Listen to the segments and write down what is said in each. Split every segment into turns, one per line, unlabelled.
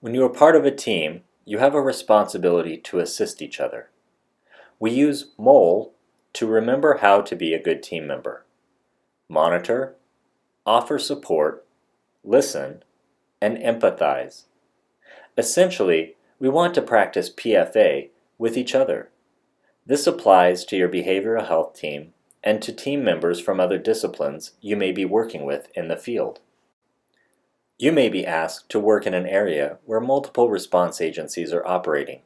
When you are part of a team, you have a responsibility to assist each other. We use MOLE to remember how to be a good team member. Monitor, offer support, listen, and empathize. Essentially, we want to practice PFA with each other. This applies to your behavioral health team and to team members from other disciplines you may be working with in the field. You may be asked to work in an area where multiple response agencies are operating.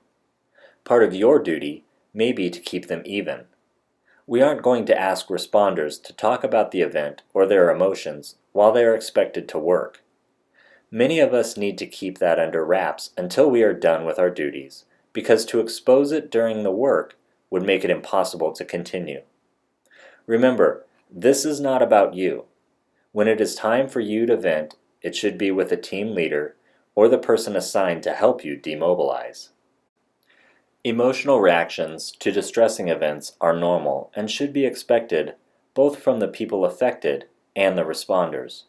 Part of your duty may be to keep them even. We aren't going to ask responders to talk about the event or their emotions while they are expected to work. Many of us need to keep that under wraps until we are done with our duties, because to expose it during the work would make it impossible to continue. Remember, this is not about you. When it is time for you to vent, it should be with a team leader or the person assigned to help you demobilize. Emotional reactions to distressing events are normal and should be expected both from the people affected and the responders.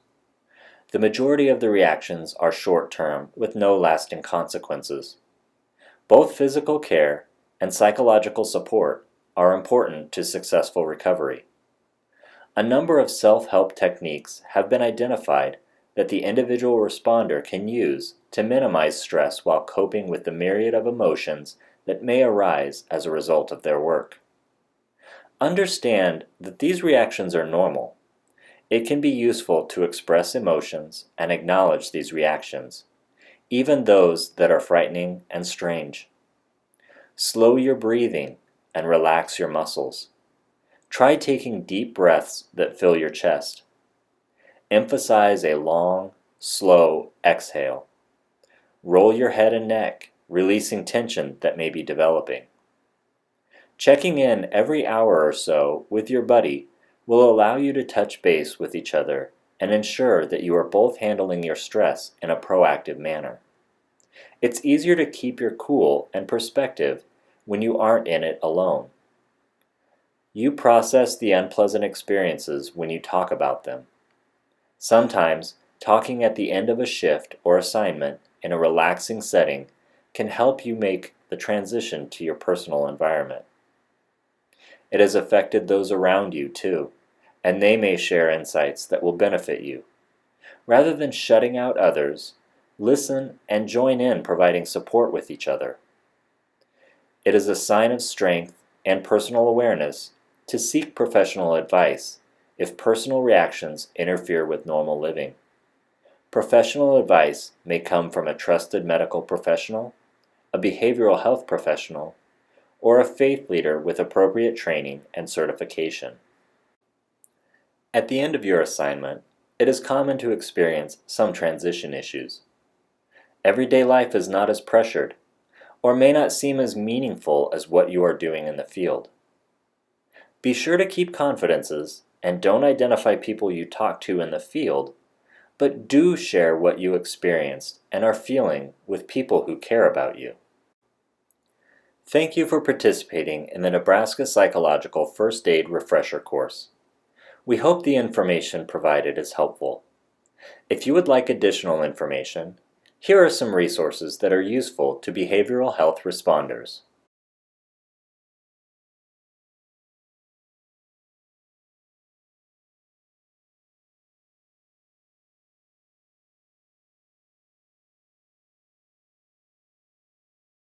The majority of the reactions are short-term with no lasting consequences. Both physical care and psychological support are important to successful recovery. A number of self-help techniques have been identified that the individual responder can use to minimize stress while coping with the myriad of emotions that may arise as a result of their work. Understand that these reactions are normal. It can be useful to express emotions and acknowledge these reactions, even those that are frightening and strange. Slow your breathing and relax your muscles. Try taking deep breaths that fill your chest. Emphasize a long, slow exhale. Roll your head and neck, releasing tension that may be developing. Checking in every hour or so with your buddy will allow you to touch base with each other and ensure that you are both handling your stress in a proactive manner. It's easier to keep your cool and perspective when you aren't in it alone. You process the unpleasant experiences when you talk about them. Sometimes, talking at the end of a shift or assignment in a relaxing setting can help you make the transition to your personal environment. It has affected those around you too, and they may share insights that will benefit you. Rather than shutting out others, listen and join in providing support with each other. It is a sign of strength and personal awareness to seek professional advice if personal reactions interfere with normal living. Professional advice may come from a trusted medical professional, a behavioral health professional, or a faith leader with appropriate training and certification. At the end of your assignment, it is common to experience some transition issues. Everyday life is not as pressured, or may not seem as meaningful as what you are doing in the field. Be sure to keep confidences and don't identify people you talk to in the field, but do share what you experienced and are feeling with people who care about you. Thank you for participating in the Nebraska Psychological First Aid Refresher course. We hope the information provided is helpful. If you would like additional information, here are some resources that are useful to behavioral health responders.